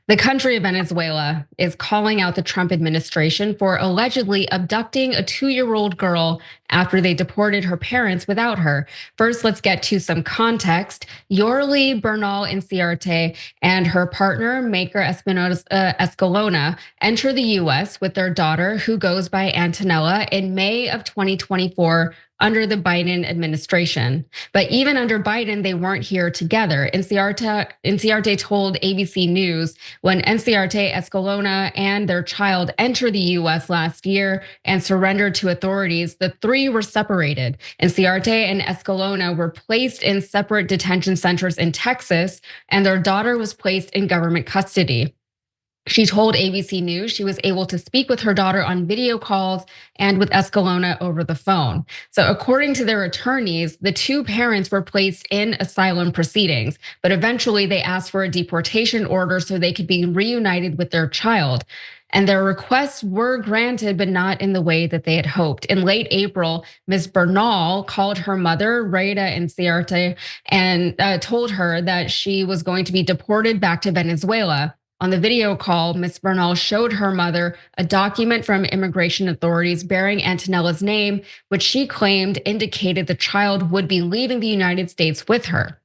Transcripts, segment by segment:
The country of Venezuela is calling out the Trump administration for allegedly abducting a 2-year-old girl after they deported her parents without her. First, let's get to some context. Yorli Bernal Inciarte and her partner, Maikelys Escalona, enter the US with their daughter, who goes by Antonella, in May of 2024 under the Biden administration. But even under Biden, they weren't here together. Inciarte told ABC News when Inciarte, Escalona, and their child entered the US last year and surrendered to authorities, the three were separated. Inciarte and Escalona were placed in separate detention centers in Texas, and their daughter was placed in government custody. She told ABC News she was able to speak with her daughter on video calls and with Escalona over the phone. So according to their attorneys, the two parents were placed in asylum proceedings, but eventually they asked for a deportation order so they could be reunited with their child. And their requests were granted, but not in the way that they had hoped. In late April, Ms. Bernal called her mother, Rita Inciarte, and told her that she was going to be deported back to Venezuela. On the video call, Ms. Bernal showed her mother a document from immigration authorities bearing Antonella's name, which she claimed indicated the child would be leaving the United States with her.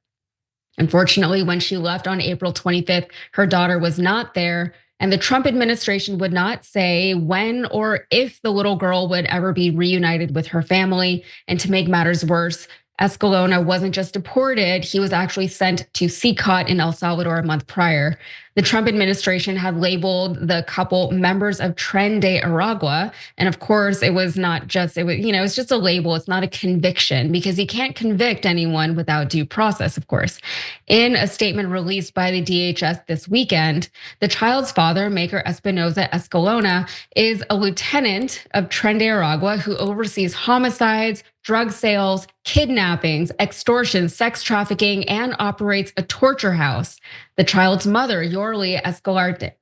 Unfortunately, when she left on April 25th, her daughter was not there, and the Trump administration would not say when or if the little girl would ever be reunited with her family. And to make matters worse, Escalona wasn't just deported, he was actually sent to CCOT in El Salvador a month prior. The Trump administration had labeled the couple members of Tren de Aragua. And of course, it was not just, it's just a label. It's not a conviction because you can't convict anyone without due process, of course. In a statement released by the DHS this weekend, the child's father, Maikelys Espinoza Escalona, is a lieutenant of Tren de Aragua who oversees homicides, drug sales, kidnappings, extortion, sex trafficking, and operates a torture house. The child's mother, Yorli Escalarte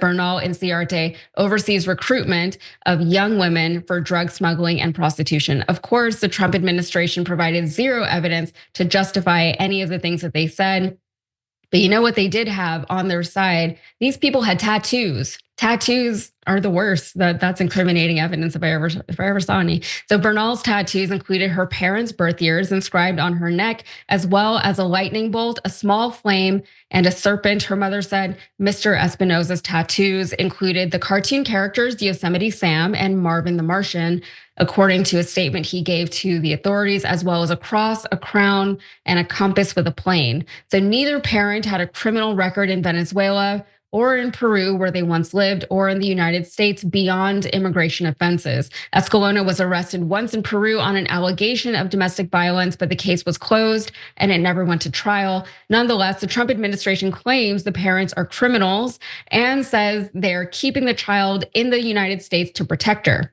Bernal Inciarte, oversees recruitment of young women for drug smuggling and prostitution. Of course, the Trump administration provided zero evidence to justify any of the things that they said. But you know what they did have on their side? These people had tattoos. Tattoos are the worst. That's incriminating evidence if I ever saw any. So Bernal's tattoos included her parents' birth years inscribed on her neck, as well as a lightning bolt, a small flame, and a serpent. Her mother said Mr. Espinoza's tattoos included the cartoon characters Yosemite Sam and Marvin the Martian, according to a statement he gave to the authorities, as well as a cross, a crown, and a compass with a plane. So neither parent had a criminal record in Venezuela or in Peru, where they once lived, or in the United States beyond immigration offenses. Escalona was arrested once in Peru on an allegation of domestic violence, but the case was closed and it never went to trial. Nonetheless, the Trump administration claims the parents are criminals and says they're keeping the child in the United States to protect her.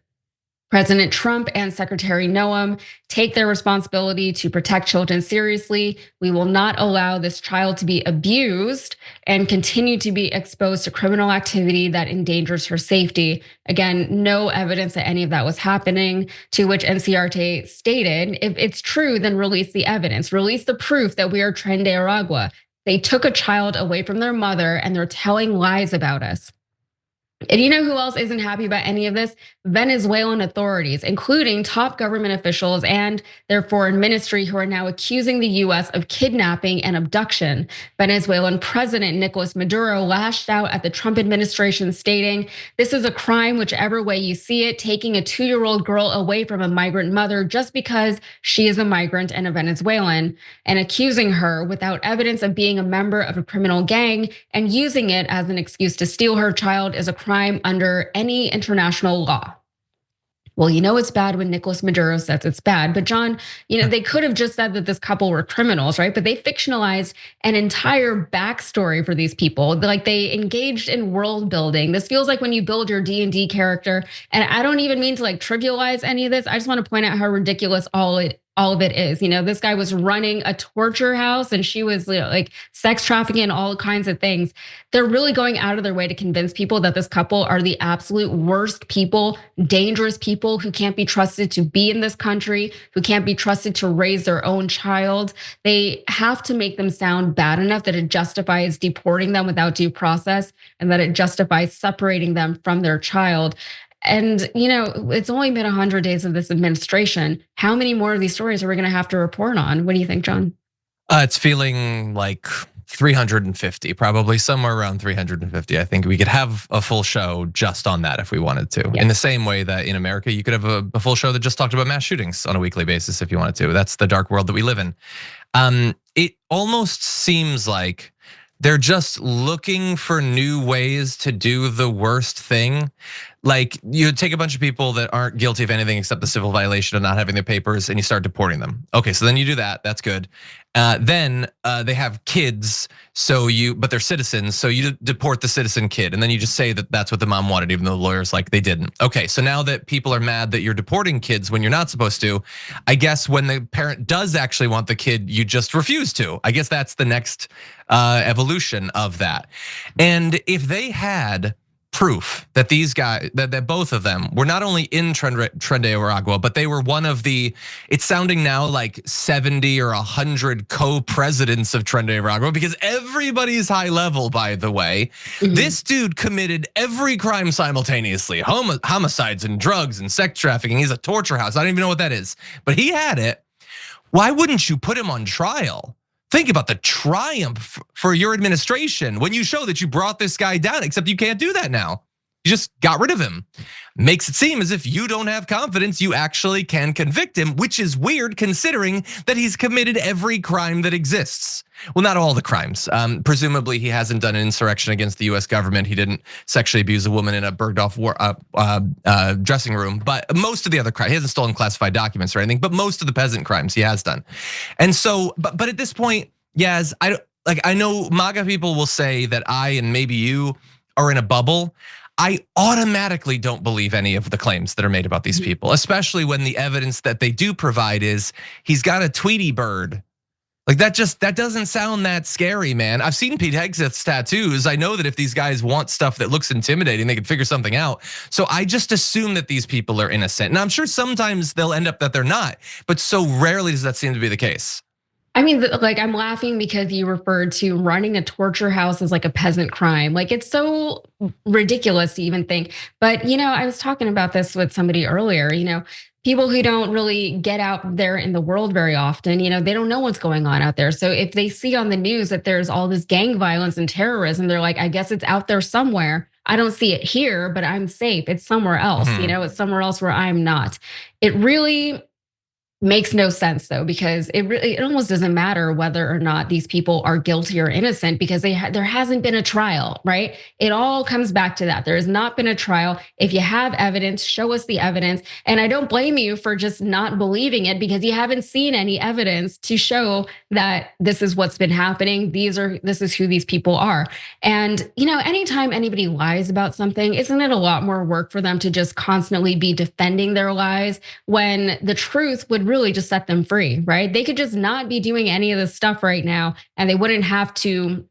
President Trump and Secretary Noam take their responsibility to protect children seriously. We will not allow this child to be abused and continue to be exposed to criminal activity that endangers her safety. Again, no evidence that any of that was happening, to which Inciarte stated, if it's true, then release the evidence, release the proof that we are Tren de Aragua. They took a child away from their mother and they're telling lies about us. And you know who else isn't happy about any of this? Venezuelan authorities, including top government officials and their foreign ministry, who are now accusing the US of kidnapping and abduction. Venezuelan President Nicolas Maduro lashed out at the Trump administration, stating, "This is a crime whichever way you see it, taking a 2-year-old girl away from a migrant mother just because she is a migrant and a Venezuelan," and accusing her without evidence of being a member of a criminal gang and using it as an excuse to steal her child is a crime under any international law. Well, you know it's bad when Nicolas Maduro says it's bad, but John, they could have just said that this couple were criminals, right? But they fictionalized an entire backstory for these people. Like they engaged in world building. This feels like when you build your D&D character, and I don't even mean to like trivialize any of this. I just want to point out how ridiculous all all of it is. This guy was running a torture house and she was like sex trafficking and all kinds of things. They're really going out of their way to convince people that this couple are the absolute worst people, dangerous people who can't be trusted to be in this country, who can't be trusted to raise their own child. They have to make them sound bad enough that it justifies deporting them without due process and that it justifies separating them from their child. And it's only been 100 days of this administration. How many more of these stories are we going to have to report on? What do you think, John? It's feeling like 350, probably somewhere around 350. I think we could have a full show just on that if we wanted to. Yeah. In the same way that in America, you could have a full show that just talked about mass shootings on a weekly basis if you wanted to. That's the dark world that we live in. It almost seems like they're just looking for new ways to do the worst thing. Like you take a bunch of people that aren't guilty of anything except the civil violation of not having their papers and you start deporting them. Okay, so then you do that, that's good. Then they have kids, but they're citizens, so you deport the citizen kid. And then you just say that that's what the mom wanted, even though the lawyer's like they didn't. Okay, so now that people are mad that you're deporting kids when you're not supposed to, I guess when the parent does actually want the kid, you just refuse to. I guess that's the next evolution of that. And if they had proof that these guys, that both of them were not only in Trinidad, but they were one of the, it's sounding now like 70 or 100 co-presidents of Trinidad, because everybody's high level, by the way. This dude committed every crime simultaneously, homicides and drugs and sex trafficking. He's a torture house. I don't even know what that is, but he had it. Why wouldn't you put him on trial? Think about the triumph for your administration when you show that you brought this guy down, except you can't do that now. You just got rid of him. Makes it seem as if you don't have confidence you actually can convict him, which is weird considering that he's committed every crime that exists. Well, not all the crimes. Presumably he hasn't done an insurrection against the US government. He didn't sexually abuse a woman in a burned off dressing room, but most of the other crimes, he hasn't stolen classified documents or anything, but most of the peasant crimes he has done. And so, but at this point, Yaz, I know MAGA people will say that I and maybe you are in a bubble. I automatically don't believe any of the claims that are made about these people, especially when the evidence that they do provide is he's got a Tweety bird. Like that doesn't sound that scary, man. I've seen Pete Hegseth's tattoos. I know that if these guys want stuff that looks intimidating, they can figure something out. So I just assume that these people are innocent. And I'm sure sometimes they'll end up that they're not, but so rarely does that seem to be the case. I mean, like I'm laughing because you referred to running a torture house as like a peasant crime. Like it's so ridiculous to even think. But I was talking about this with somebody earlier, people who don't really get out there in the world very often, they don't know what's going on out there. So if they see on the news that there's all this gang violence and terrorism, they're like, I guess it's out there somewhere. I don't see it here, but I'm safe. It's somewhere else, it's somewhere else where I'm not. It really makes no sense though, because it almost doesn't matter whether or not these people are guilty or innocent because there hasn't been a trial, right? It all comes back to that. There has not been a trial. If you have evidence, show us the evidence. And I don't blame you for just not believing it because you haven't seen any evidence to show that this is what's been happening. This is who these people are. And anytime anybody lies about something, isn't it a lot more work for them to just constantly be defending their lies when the truth would really just set them free, right? They could just not be doing any of this stuff right now and they wouldn't have to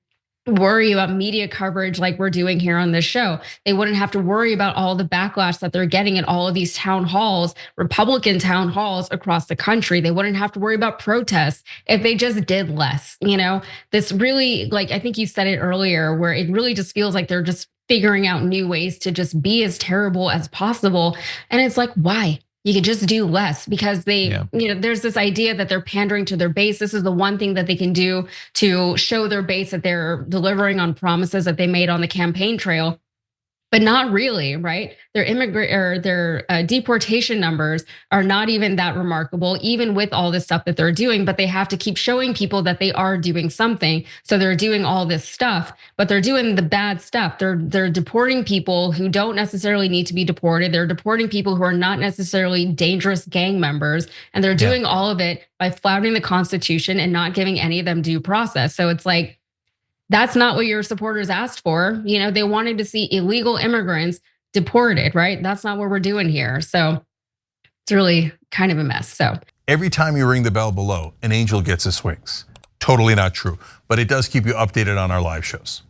worry about media coverage like we're doing here on this show. They wouldn't have to worry about all the backlash that they're getting at all of these town halls, Republican town halls across the country. They wouldn't have to worry about protests if they just did less. This really, like I think you said it earlier, where it really just feels like they're just figuring out new ways to just be as terrible as possible. And it's like, why? You could just do less because there's this idea that they're pandering to their base. This is the one thing that they can do to show their base that they're delivering on promises that they made on the campaign trail. But not really, right? Their deportation numbers are not even that remarkable, even with all this stuff that they're doing. But they have to keep showing people that they are doing something. So they're doing all this stuff, but they're doing the bad stuff. They're deporting people who don't necessarily need to be deported. They're deporting people who are not necessarily dangerous gang members, and they're doing all of it by flouting the Constitution and not giving any of them due process. So it's like, that's not what your supporters asked for. They wanted to see illegal immigrants deported, right? That's not what we're doing here. So it's really kind of a mess. So every time you ring the bell below, an angel gets his wings. Totally not true, but it does keep you updated on our live shows.